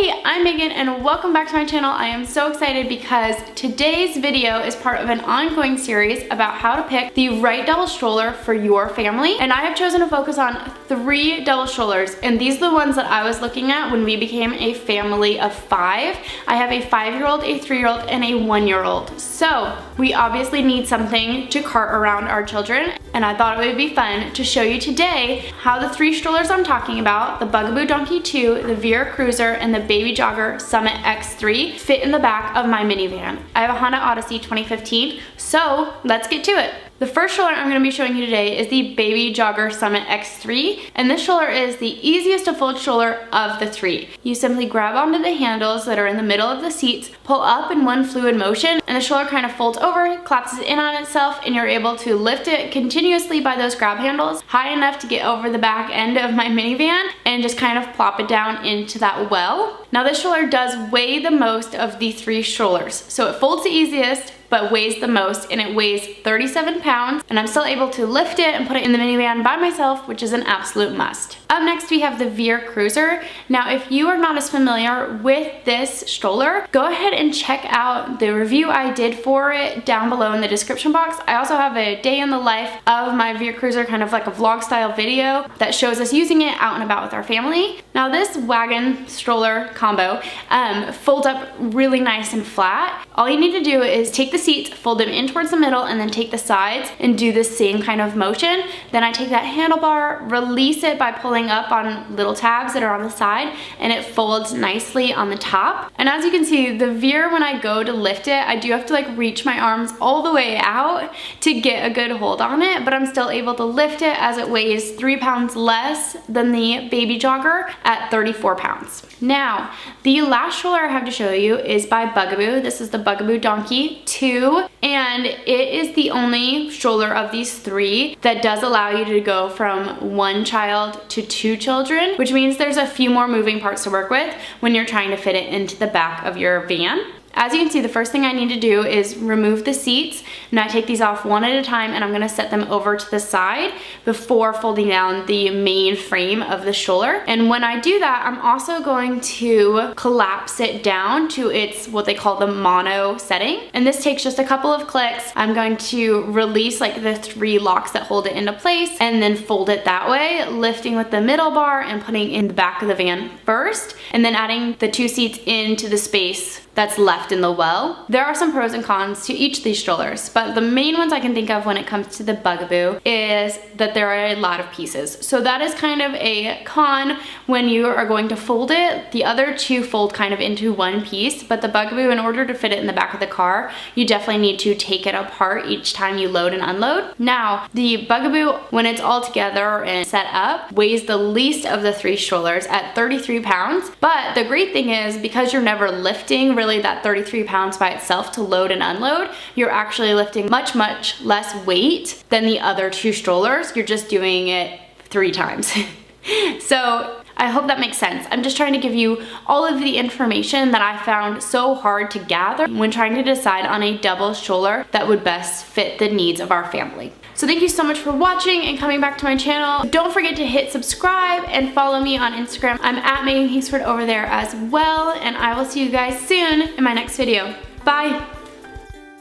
Hey, I'm Megan and welcome back to my channel. I am so excited because today's video is part of an ongoing series about how to pick the right double stroller for your family. And I have chosen to focus on 3 double strollers, and these are the ones that I was looking at when we became a family of 5. I have a 5-year-old, a 3-year-old, and a 1-year-old. So we obviously need something to cart around our children, and I thought it would be fun to show you today how the 3 strollers I'm talking about, the Bugaboo Donkey 2, the Veer Cruiser, and the BabyJogger Summit X3 fit in the back of my minivan. I have a Honda Odyssey 2015, so let's get to it. The first stroller I'm going to be showing you today is the BabyJogger Summit X3, and this stroller is the easiest to fold stroller of the 3. You simply grab onto the handles that are in the middle of the seats, pull up in one fluid motion, and the stroller kind of folds over, collapses in on itself, and you're able to lift it continuously by those grab handles high enough to get over the back end of my minivan and just kind of plop it down into that well. Now this stroller does weigh the most of the 3 strollers, so it folds the easiest but weighs the most, and it weighs 37 pounds, and I'm still able to lift it and put it in the minivan by myself, which is an absolute must. Up next we have the Veer Cruiser. Now if you are not as familiar with this stroller, go ahead and check out the review I did for it down below in the description box. I also have a day in the life of my Veer Cruiser, kind of like a vlog style video that shows us using it out and about with our family. Now this wagon stroller combo folds up really nice and flat. All you need to do is take the seats, fold them in towards the middle, and then take the sides and do the same kind of motion. Then I take that handlebar, release it by pulling up on little tabs that are on the side, and it folds nicely on the top. And as you can see, the Veer, when I go to lift it, I do have to like reach my arms all the way out to get a good hold on it, but I'm still able to lift it as it weighs 3 pounds less than the BabyJogger at 34 pounds. Now, the last stroller I have to show you is by Bugaboo. This is the Bugaboo Donkey 2, and it is the only stroller of these 3 that does allow you to go from 1 child to 2 children, which means there's a few more moving parts to work with when you're trying to fit it into the back of your van. As you can see, the first thing I need to do is remove the seats, and I take these off one at a time, and I'm going to set them over to the side before folding down the main frame of the stroller. And when I do that, I'm also going to collapse it down to its what they call the mono setting, and this takes just a couple of clicks. I'm going to release like the 3 locks that hold it into place and then fold it that way, lifting with the middle bar and putting in the back of the van first, and then adding the 2 seats into the space that's left in the well. There are some pros and cons to each of these strollers, but the main ones I can think of when it comes to the Bugaboo is that there are a lot of pieces. So that is kind of a con when you are going to fold it. The other 2 fold kind of into one piece, but the Bugaboo, in order to fit it in the back of the car, you definitely need to take it apart each time you load and unload. Now, the Bugaboo, when it's all together and set up, weighs the least of the 3 strollers at 33 pounds. But the great thing is, because you're never lifting really that 33 pounds by itself to load and unload, you're actually lifting much less weight than the other 2 strollers. You're just doing it 3 times. So I hope that makes sense. I'm just trying to give you all of the information that I found so hard to gather when trying to decide on a double stroller that would best fit the needs of our family. So thank you so much for watching and coming back to my channel. Don't forget to hit subscribe and follow me on Instagram. I'm at Megan Kingsford over there as well, and I will see you guys soon in my next video. Bye!